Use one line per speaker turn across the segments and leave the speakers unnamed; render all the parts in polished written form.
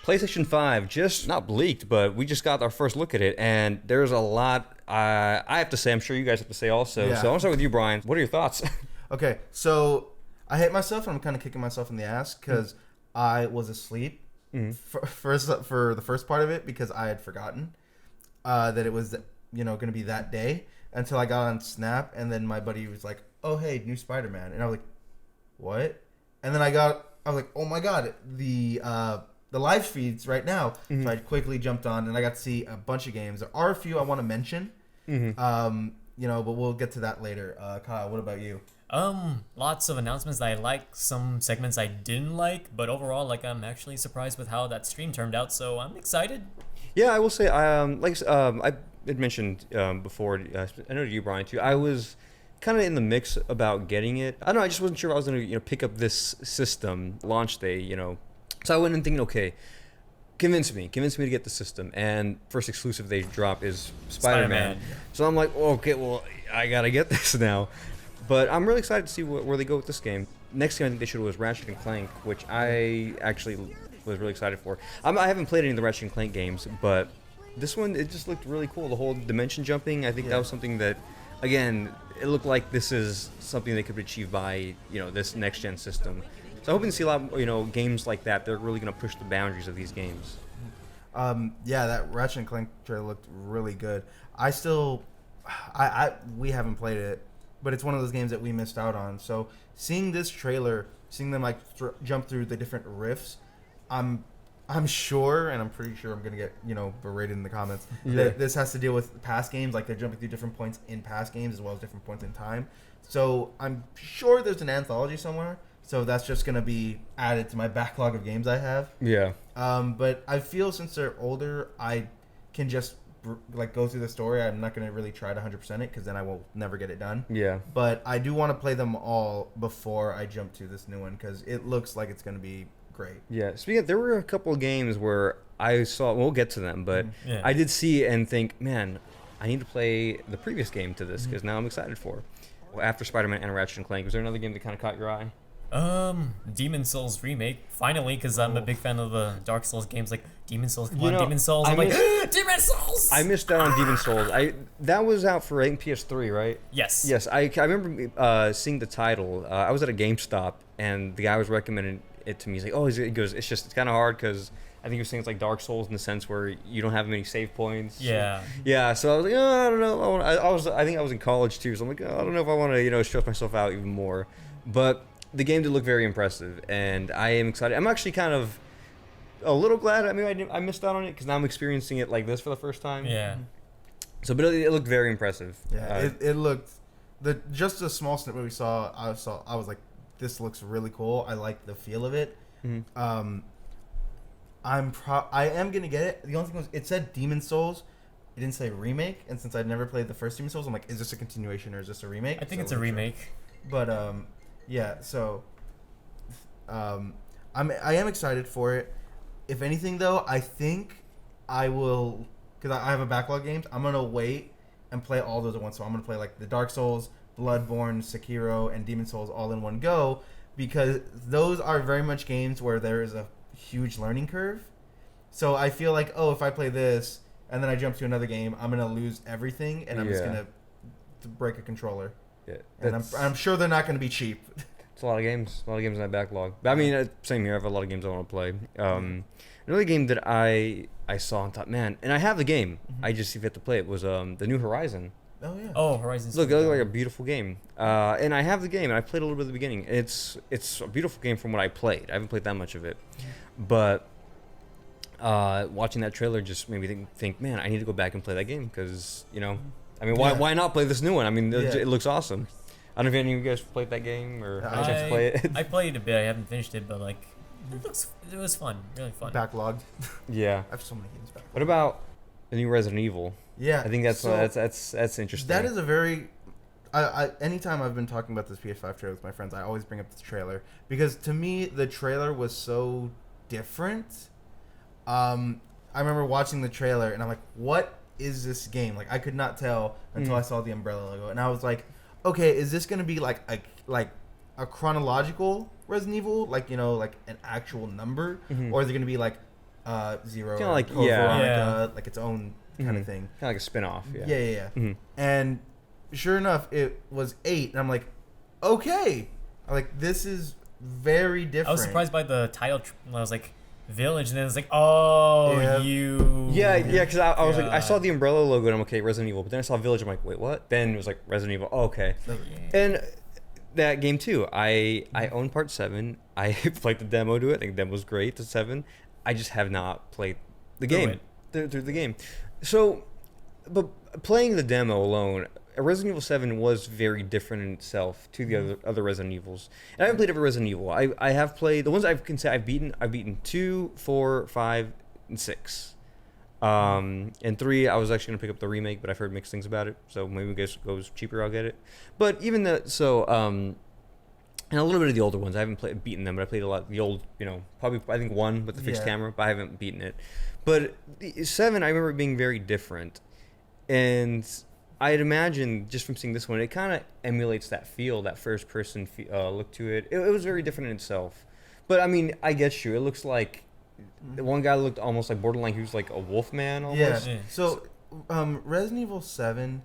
PlayStation 5 just not leaked, but we just got our first look at it, and there's a lot I have to say. I'm sure you guys have to say also.
Yeah.
So I'll start with you, Brian. What are your thoughts?
Okay, so I hate myself, and I'm kind of kicking myself in the ass because I was asleep for the first part of it because I had forgotten that it was going to be that day until I got on Snap, and then my buddy was like, "Oh hey, new Spider-Man," and I was like, "What?" And then I was like, "Oh my god, the live feeds right now." So I quickly jumped on, and I got to see a bunch of games. There are a few I want to mention, but we'll get to that later. Kyle, what about you?
Lots of announcements that I like, some segments I didn't like, but overall, like, I'm actually surprised with how that stream turned out, so I'm excited.
Yeah, I will say, I had mentioned before, I know you, Brian, too. I was kind of in the mix about getting it. I don't know, I just wasn't sure if I was going to pick up this system launch day, So I went in thinking, okay, convince me to get the system. And first exclusive they drop is Spider-Man. So I'm like, okay, well, I got to get this now. But I'm really excited to see where they go with this game. Next game I think they showed was Ratchet and Clank, which I actually was really excited for. I haven't played any of the Ratchet and Clank games, but this one, it just looked really cool. The whole dimension jumping, I think that was something that, again, it looked like this is something they could achieve by, this next-gen system. So I'm hoping to see a lot of, games like that. They're really going to push the boundaries of these games.
That Ratchet and Clank trailer looked really good. We haven't played it, but it's one of those games that we missed out on. So seeing this trailer, seeing them jump through the different rifts, I'm sure, and I'm pretty sure I'm gonna get berated in the comments. That this has to deal with past games, like they're jumping through different points in past games as well as different points in time. So I'm sure there's an anthology somewhere. So that's just gonna be added to my backlog of games I have.
Yeah.
But I feel since they're older, I can just go through the story. I'm not gonna really try to 100% it because then I will never get it done.
Yeah.
But I do want to play them all before I jump to this new one because it looks like it's gonna be great.
Yeah. Speaking of, there were a couple of games where I saw. We'll get to them, but I did see and think, man, I need to play the previous game to this because now I'm excited for. Well, after Spider-Man and Ratchet and Clank, was there another game that kind of caught your eye?
Demon Souls remake, finally, because I'm a big fan of the Dark Souls games, like Demon Souls. Come on, Demon Souls! I'm like, Demon Souls!
I missed out on Demon Souls. That was out for PS3, right?
Yes.
Yes, I remember seeing the title. I was at a GameStop, and the guy was recommending it to me. He's like, he goes, it's kind of hard because I think he was saying it's like Dark Souls in the sense where you don't have many save points.
Yeah.
Yeah. So I was like, I don't know. I think I was in college too, so I'm like, I don't know if I want to stress myself out even more, but. The game did look very impressive, and I am excited. I'm actually kind of a little glad. I mean, I missed out on it because now I'm experiencing it like this for the first time.
Yeah.
So, but it looked very impressive.
Yeah, it looked just a small snippet we saw. I was like, this looks really cool. I like the feel of it. I am gonna get it. The only thing was it said Demon Souls. It didn't say remake, and since I'd never played the first Demon Souls, I'm like, is this a continuation or is this a remake?
I think it's a remake.
But yeah, so I am excited for it. If anything, though, I think I will, because I have a backlog of games. I'm gonna wait and play all those at once. So I'm gonna play like the Dark Souls, Bloodborne, Sekiro, and Demon Souls all in one go, because those are very much games where there is a huge learning curve. So I feel like, if I play this and then I jump to another game, I'm gonna lose everything, and I'm just gonna break a controller. Yeah, and I'm sure they're not going to be cheap.
It's a lot of games in that backlog. But I mean, same here. I have a lot of games I want to play. Another game that I saw and thought, man, and I have the game. I just have to play it. Was the new Horizon.
Oh yeah.
Oh, Horizon.
Look, it looked like a beautiful game. And I have the game, and I played a little bit at the beginning. It's a beautiful game from what I played. I haven't played that much of it, but watching that trailer just made me think, man, I need to go back and play that game because I mean, why not play this new one? I mean, it looks awesome. I don't know if any of you guys played that game or had a chance to play it.
I played a bit. I haven't finished it, but it was fun. Really fun.
Backlogged.
Yeah.
I have so many games backlogged.
What about the new Resident Evil?
Yeah.
I think that's interesting.
That is a very. Anytime I've been talking about this PS5 trailer with my friends, I always bring up the trailer because to me the trailer was so different. I remember watching the trailer and I'm like, what is this game? Like, I could not tell until I saw the Umbrella logo, and I was like, okay, is this gonna be like a chronological Resident Evil, like like an actual number, or is it gonna be like Zero,
Kinda like-
Code
yeah.
Veronica, like its own kind of thing.
Kind of like a spin-off. Yeah.
Yeah.
Mhm.
And sure enough, it was 8, and I'm like, okay, this is very different.
I was surprised by the title. I was like, Village, and then it's like, oh,
Yeah.
Yeah, because I was like, I
God.
saw the Umbrella logo and I'm okay, Resident Evil. But then I saw Village, I'm like, wait, what? Then it was like Resident Evil. Oh, okay.
Yeah.
And that game too. I own part 7. I played the demo to it. I think the demo was great. The 7. I just have not played the game through the game. So, but playing the demo alone, Resident Evil 7 was very different in itself to the other Resident Evils. And I haven't played every Resident Evil. I have played the ones I can say I've beaten. I've beaten 2, 4, 5, and 6. And 3, I was actually gonna pick up the remake, but I've heard mixed things about it. So maybe it goes cheaper, I'll get it. But even and a little bit of the older ones, I haven't beaten them, but I played a lot of the old, probably I think 1 with the fixed camera, but I haven't beaten it. But the 7, I remember it being very different, and I'd imagine just from seeing this one, it kind of emulates that feel, that first-person look to it. It was very different in itself. But I mean, I get you. It looks like the one guy looked almost like borderline. He was like a wolf man almost.
Yeah. So, Resident Evil 7,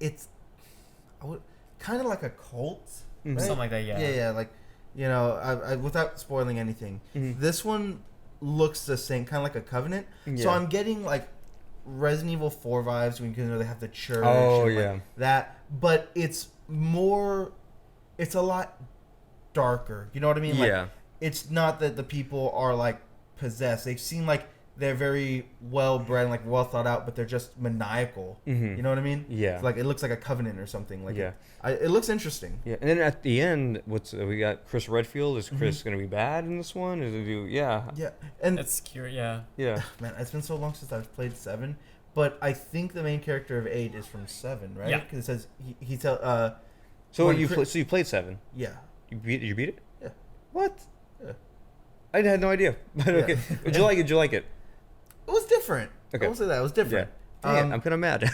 it's kind of like a cult, right?
Something like that, yeah.
Yeah, like, I without spoiling anything, this one looks the same, kind of like a Covenant.
Yeah.
So I'm getting like Resident Evil 4 vibes when they have the church.
Oh,
and,
yeah.
like, that, but it's a lot darker. You know what I mean? Like,
Yeah.
it's not that the people are like possessed. They seem like they're very well bred and like well thought out, but they're just maniacal.
Mhm.
You know what I mean?
Yeah.
It's like it looks like a Covenant or something. Like
Yeah.
it looks interesting.
Yeah, and then at the end, we got Chris Redfield. Is Chris going to be bad in this one? Is it
Yeah, and
That's curious, yeah.
Yeah.
man, it's been so long since I've played 7, but I think the main character of 8 is from 7, right?
Yeah.
Because it says he
So
when
you played 7.
yeah.
Did you beat it?
Yeah.
What?
Yeah.
I had no idea. But okay. Did you like it? Did you like it?
It was different.
Okay.
I will say that it was different.
Dang it, I'm kind of mad.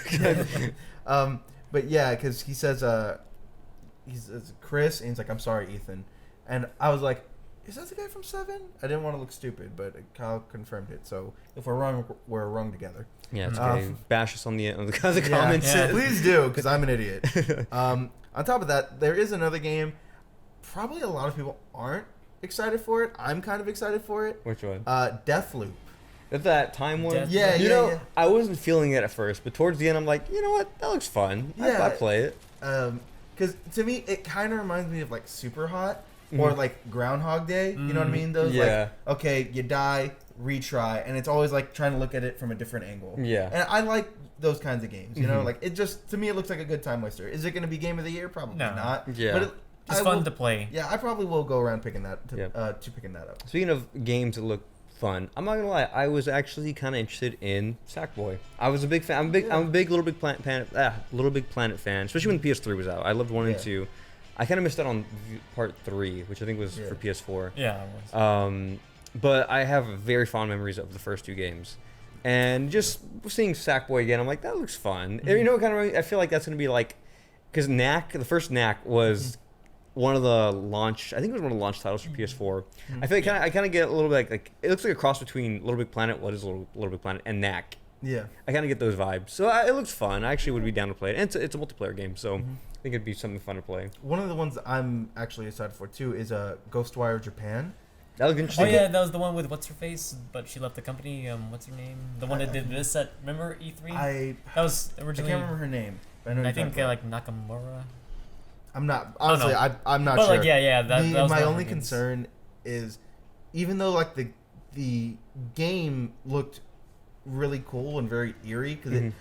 But yeah, because he says he's Chris, and he's like, "I'm sorry, Ethan," and I was like, "Is that the guy from 7?" I didn't want to look stupid, but Kyle confirmed it. So if we're wrong, we're wrong together.
Yeah, it's okay. Bash us on the
Yeah,
comments.
Yeah.
please do, because I'm an idiot. On top of that, there is another game. Probably a lot of people aren't excited for it. I'm kind of excited for it.
Which one?
Deathloop.
Is that time one?
Yeah,
You I wasn't feeling it at first, but towards the end, I'm like, you know what? That looks fun.
Yeah.
I play it.
Because to me, it kind of reminds me of like Super Hot or like Groundhog Day. You know what I mean? Those
Yeah.
like, okay, you die, retry, and it's always like trying to look at it from a different angle.
Yeah.
And I like those kinds of games. You know, like it just to me, it looks like a good time waster. Is it going to be game of the year? Probably
No.
not.
Yeah.
But
It's fun to play.
Yeah, I probably will go around picking that
Yeah.
to picking that up.
Speaking of games that look fun, I'm not gonna lie. I was actually kind of interested in Sackboy. I was a big fan. I'm a big Little Big Planet fan, especially when PS3 was out. I loved 1 and 2. I kind of missed out on part 3, which I think was for PS4.
Yeah, it was.
But I have very fond memories of the first 2 games, and just seeing Sackboy again, I'm like, that looks fun. And you know, I feel like that's gonna be like, because the first Knack was. One of the launch, I think it was one of the launch titles for PS4. I feel like I kind of get a little bit like it looks like a cross between Little Big Planet, what is Little Big Planet, and Knack.
Yeah.
I kind of get those vibes, so it looks fun. I actually would be down to play it, and it's a multiplayer game, so I think it'd be something fun to play.
One of the ones I'm actually excited for too is Ghostwire Japan.
That looked
Oh
interesting.
yeah, that was the one with what's her face, but she left the company. What's her name? The one that did this at remember E3? That was
I
originally.
can't remember her name. But I know
I think like Nakamura.
I'm not honestly.
know.
I'm not
But
sure.
like yeah, that was
my
one of
only
her games.
concern is, even though like the game looked really cool and very eerie because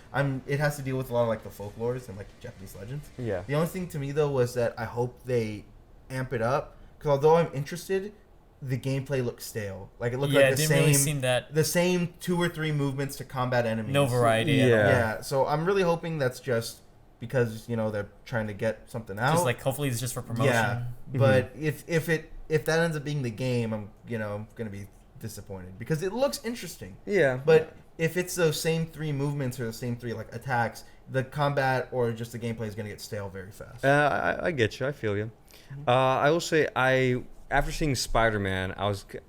it has to deal with a lot of like the folklores and like Japanese legends.
Yeah.
The only thing to me though was that I hope they amp it up because although I'm interested, the gameplay looks stale. Like it looked
Yeah,
like
it
the
didn't really
same
seem that.
the same 2 or 3 movements to combat enemies.
No variety.
Yeah.
Yeah. So I'm really hoping that's just because they're trying to get something out.
Just like hopefully it's just for promotion.
Yeah, but if that ends up being the game, I'm gonna be disappointed because it looks interesting.
Yeah.
But if it's those same 3 movements or the same 3 like attacks, the combat or just the gameplay is gonna get stale very fast.
I get you. I feel you. I will say I after seeing Spider-Man,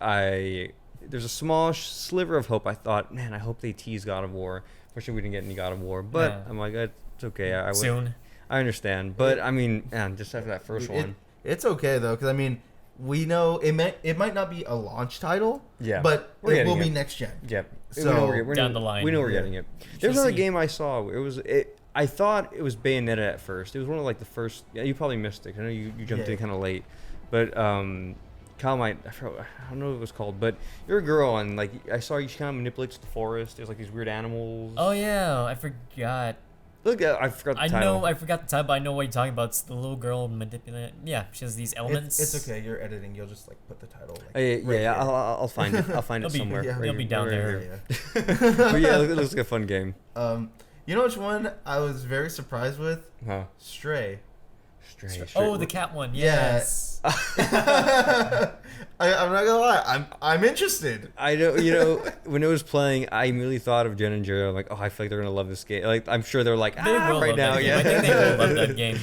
there's a small sliver of hope. I thought, man, I hope they tease God of War. Fortunately, we didn't get any God of War, but
Yeah.
I'm like, it's okay.
Soon.
I understand, but I mean, man, just after that first one.
It's okay though, because I mean, we know it might not be a launch title,
Yeah.
but
We're
it will
getting
be
it.
next gen.
Yeah.
So
down the line.
we know we're
Yeah.
getting it. There's
Shall
another
see.
game I saw. I thought it was Bayonetta at first. It was one of like the first. Yeah, you probably missed it. I know you jumped in kind of late, but Kyle might. I don't know what it was called, but you're a girl and like I saw you kind of manipulates the forest. There's like these weird animals.
Oh yeah, I forgot.
Look, I forgot the
I
title.
know I forgot the title, but I know what you're talking about. It's the little girl manipulating. Yeah, she has these elements.
It's okay. You're editing. You'll just like put the title. Like,
Yeah,
right here.
I'll find it. I'll find it
It'll be-
somewhere.
yeah,
right
it'll be down
right
there.
here.
Yeah.
But yeah, it looks like a fun game.
You know which one I was very surprised with?
Huh?
Stray.
Stray.
Oh, the cat one.
Yeah.
Yes.
I'm not gonna lie. I'm interested.
I know, when it was playing, I immediately thought of Jen and Joe. I'm like, oh, I feel like they're gonna love this game. Like, I'm sure they're like,
They will
right
love
now,
that game.
yeah.
I think they will love that game.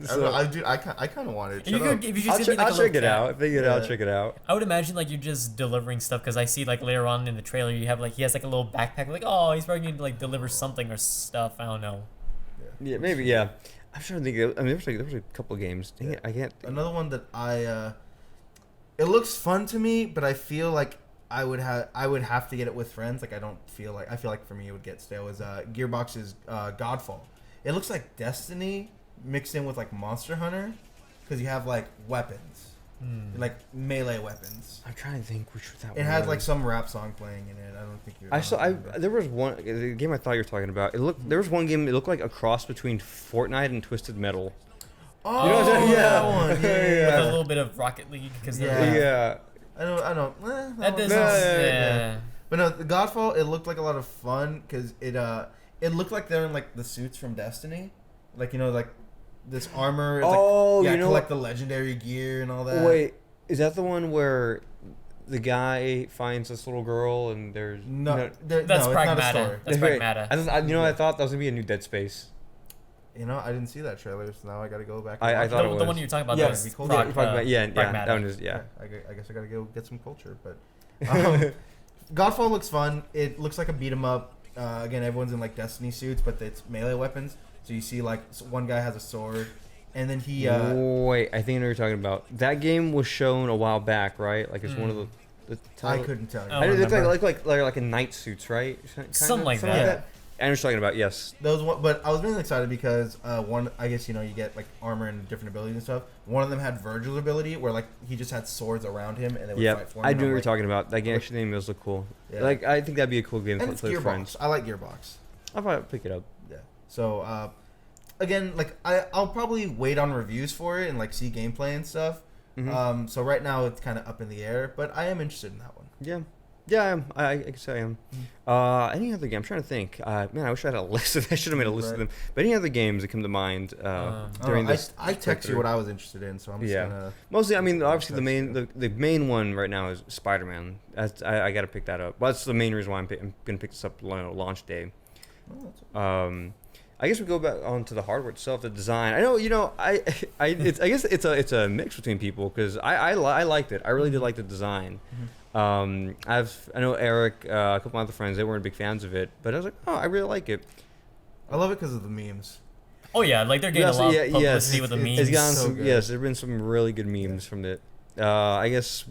So,
I kind of want it.
If you
Shut up.
could, if you
I'll,
just give me like a
check
little
it
cat.
out. If they get it, I'll
Yeah.
check it out.
I would imagine like you're just delivering stuff because I see like later on in the trailer you have like he has like a little backpack like oh he's probably going to like deliver something or stuff. I don't know.
Yeah, maybe. Yeah, I'm trying to think. I mean, there was a couple of games. Dang it, I can't.
Another one that it looks fun to me, but I feel like I would have to get it with friends. Like I feel like for me it would get stale. Is Gearbox's Godfall. It looks like Destiny mixed in with like Monster Hunter, because you have like weapons, like melee weapons.
I'm trying to think which that
It
one.
had like
was.
some rap song playing in it. I don't think you.
I saw. There was one the game I thought you were talking about. There was one game. It looked like a cross between Fortnite and Twisted Metal.
Oh,
You know what I'm saying?
that
Yeah.
one.
With
Yeah.
a little bit of Rocket League because
Yeah.
Yeah.
I don't.
that
one-
doesn't.
Yeah.
But no, the Godfall. It looked like a lot of fun because it looked like they're in like the suits from Destiny, like like this armor. It's
Oh,
like,
you know
collect the legendary gear and all that.
Wait, is that the one where the guy finds this little girl and there's
No,
That's
no, it's not a
Pragmata.
story.
That's
Wait,
Pragmata.
I thought that was gonna be a new Dead Space.
I didn't see that trailer, so now I gotta go back.
I
and watch
thought
it.
it was.
The one you're talking about.
Yes,
that was
Cool.
yeah,
Prag-
you're talking about, yeah,
Pragmata.
that one is, yeah.
I guess I gotta go get some culture, but Godfall looks fun. It looks like a beat 'em up. Again, everyone's in like Destiny suits, but it's melee weapons. So you see like one guy has a sword, and then he.
Wait, I think I know what you're talking about. That game was shown a while back, right? Like it's one of the.
I couldn't tell you.
Oh,
I did look
remember.
like a night suits, right?
Something like that.
I know what you're talking about. Yes.
Those one, but I was really excited because one, I guess you get like armor and different abilities and stuff. One of them had Virgil's ability, where like he just had swords around him and they would
Yeah,
fight for him.
I
and
knew what
I'm
you were
like,
talking about. That game actually name does look cool.
Yeah.
Like I think that'd be a cool game
And
to
it's
play with
Gearbox.
friends.
I like Gearbox.
I'll probably pick it up.
Yeah. So again, like I'll probably wait on reviews for it and like see gameplay and stuff.
Mhm.
So right now it's kind of up in the air, but I am interested in that one.
Yeah. Yeah, I am. I guess I am. Any other game? I'm trying to think. Man, I wish I had a list. I should have made a list of them. But any other games that come to mind during this?
I text you what I was interested in, so I'm just
Yeah.
gonna.
Mostly, I mean, obviously
text
the main one right now is Spider-Man. I got to pick that up. Well, that's the main reason why I'm gonna pick this up launch day.
Oh, that's
I guess we go back onto the hardware itself, the design. I know, I guess it's a mix between people because I liked it. I really did like the design. I know Eric, a couple of other friends, they weren't big fans of it, but I was like, oh, I really like it.
I love it because of the memes.
Oh yeah, like they're getting
Yes,
a lot
yeah,
of publicity
yes.
with the
It's
memes.
It's gotten
so
some,
good.
yes, there've been some really good memes from it. I guess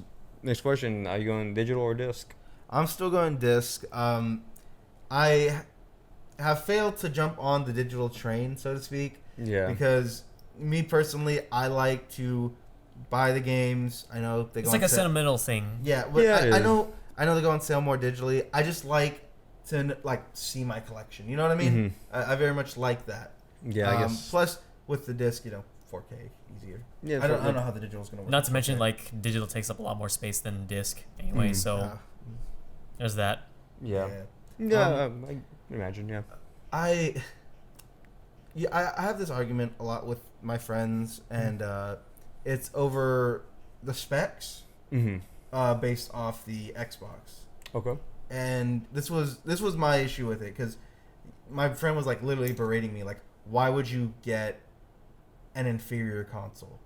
next question: are you going digital or disc?
I'm still going disc. I have failed to jump on the digital train, so to speak.
Yeah.
Because me personally, I like to buy the games. I know they go
It's like
on
a
sale.
sentimental thing.
Yeah, but
Yeah, it
I
is.
know they go on sale more digitally. I just like to see my collection. You know what I mean? I very much like that.
Yeah, I guess.
Plus, with the disc, 4K easier.
Yeah,
I don't know how the digital's gonna work.
Not to mention
4K.
like digital takes up a lot more space than disc anyway. So
Uh,
there's that.
Yeah.
yeah.
Yeah, I imagine. Yeah.
I have this argument a lot with my friends, and it's over the specs based off the Xbox.
Okay.
And this was my issue with it because my friend was like literally berating me, like, why would you get an inferior console?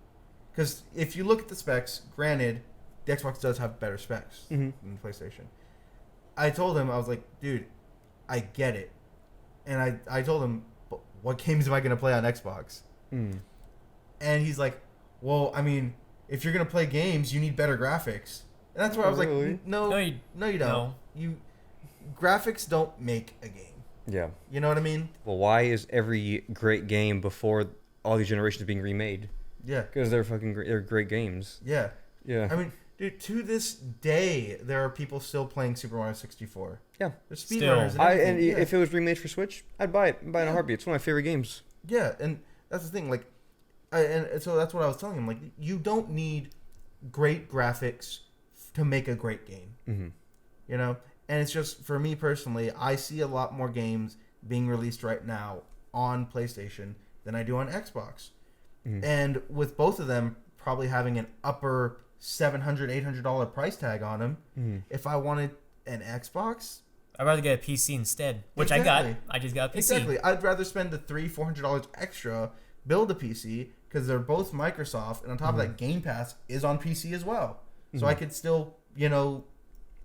Because if you look at the specs, granted, the Xbox does have better specs
Mhm.
than the PlayStation. I told him, I was like, dude, I get it. And I told him, but what games am I going to play on Xbox?
Mm.
And he's like, well, I mean, if you're going to play games, you need better graphics. And that's where I was
Really?
like, no, you don't.
no.
Graphics don't make a game.
Yeah.
You know what I mean?
Well, why is every great game before all these generations being remade?
Yeah.
Because they're they're great games.
Yeah.
Yeah.
I mean, dude, to this day, there are people still playing Super Mario 64.
Yeah.
There's
Still.
speedrunners and everything.
And
yeah.
if it was remade for Switch, I'd buy it. I'd buy it in a heartbeat. It's one of my favorite games.
Yeah, and that's the thing. Like, and so that's what I was telling him. Like, you don't need great graphics to make a great game.
Mm-hmm.
You know, and it's just for me personally. I see a lot more games being released right now on PlayStation than I do on Xbox, and with both of them probably having an upper $700, $800 price tag on them. If I wanted an Xbox,
I'd rather get a PC instead, which I
Exactly.
got. I just got a PC.
exactly, I'd rather spend the $300-$400 extra, build a PC, because they're both Microsoft, and on top of that, Game Pass is on PC as well. So I could still,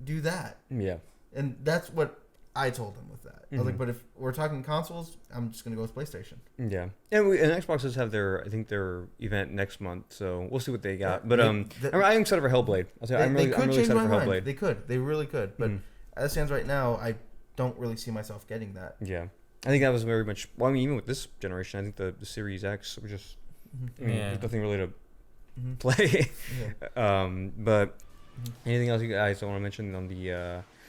do that.
Yeah.
And that's what I told him with that. I was like, but if we're talking consoles, I'm just gonna go with PlayStation.
Yeah. And Xbox does have their event next month, so we'll see what they got. But I'm excited for Hellblade. I'll say I'm really excited for Hellblade.
They really could. But as it stands right now, I don't really see myself getting that.
Yeah. I think that was very much. Well, I mean, even with this generation, I think the Series X was just. There's nothing really to play. But anything else you guys want to mention on the?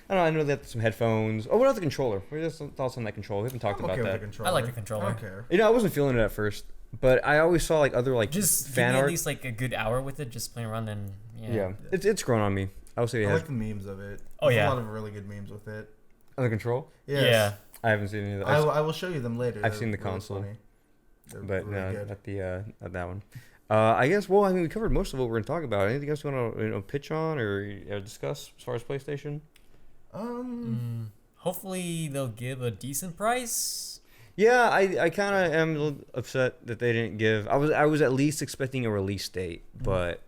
I don't know. I know they have some headphones. Oh, what about the controller? What are your thoughts on that controller? We haven't talked
I'm
about
okay with
that.
the controller.
I like the controller.
I don't care.
I wasn't feeling it at first, but I always saw other
Just
fan
give me
art.
at least a good hour with it, just playing around and
Yeah, it's grown on me. I would say it
I
has
like the memes of it.
Oh,
There's
yeah.
a lot of really good memes with it.
on the control.
Yes.
Yeah.
I haven't seen any of that.
I will show you them later.
I've
They're
seen the
really
console.
funny. They're
But
really
no,
good.
not that one. I guess. Well, I mean, we covered most of what we're going to talk about. Anything else you want to pitch on or discuss as far as PlayStation?
Hopefully they'll give a decent price.
Yeah, I kind of am a little upset that they didn't give. I was at least expecting a release date, but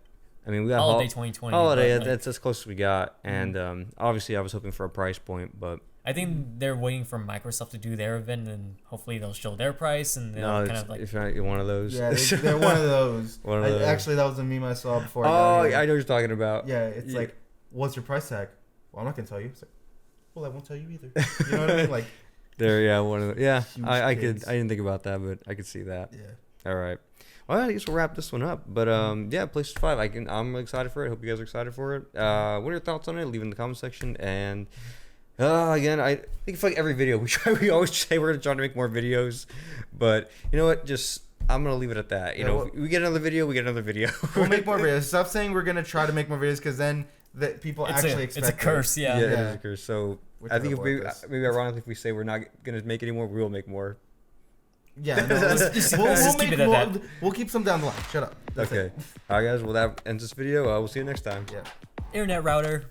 I mean we got
Holiday 2020.
holiday.
but,
That's as close as we got, and obviously I was hoping for a price point, but
I think they're waiting for Microsoft to do their event, and hopefully they'll show their price, and they'll
no,
kind of
if not, you're one of those.
Yeah, they're one of those.
One of those.
Actually, that was a meme I saw before. I
Oh,
got
I
here.
know what you're talking about.
Yeah, it's like, what's your price tag? Well, I'm not gonna tell you. It's like, well, I won't tell you either. You know what I mean? Like,
There, yeah, one of the, yeah.
Huge
I
kids.
didn't think about that, but I could see that.
yeah.
All right. Well, I guess we'll wrap this one up. But yeah, PlayStation 5. I'm really excited for it. Hope you guys are excited for it. What are your thoughts on it? Leave in the comment section. And again, I think it's like every video we always say we're gonna try to make more videos, but you know what? Just I'm gonna leave it at that. You know, if we get another video, we get another video.
We'll make more videos. Stop saying we're gonna try to make more videos because then that people actually expect.
It's a curse,
Yeah,
yeah.
it is a curse. So
We're
I think if
terrible at this.
maybe ironically if we say we're not gonna make any more, we will make more.
Yeah, no,
Just keep
make
it at
more.
that.
We'll keep some down the line. Shut up. That's
Okay.
it.
All right, guys. Well, that ends this video. We'll see you next time.
Yeah.
Internet router.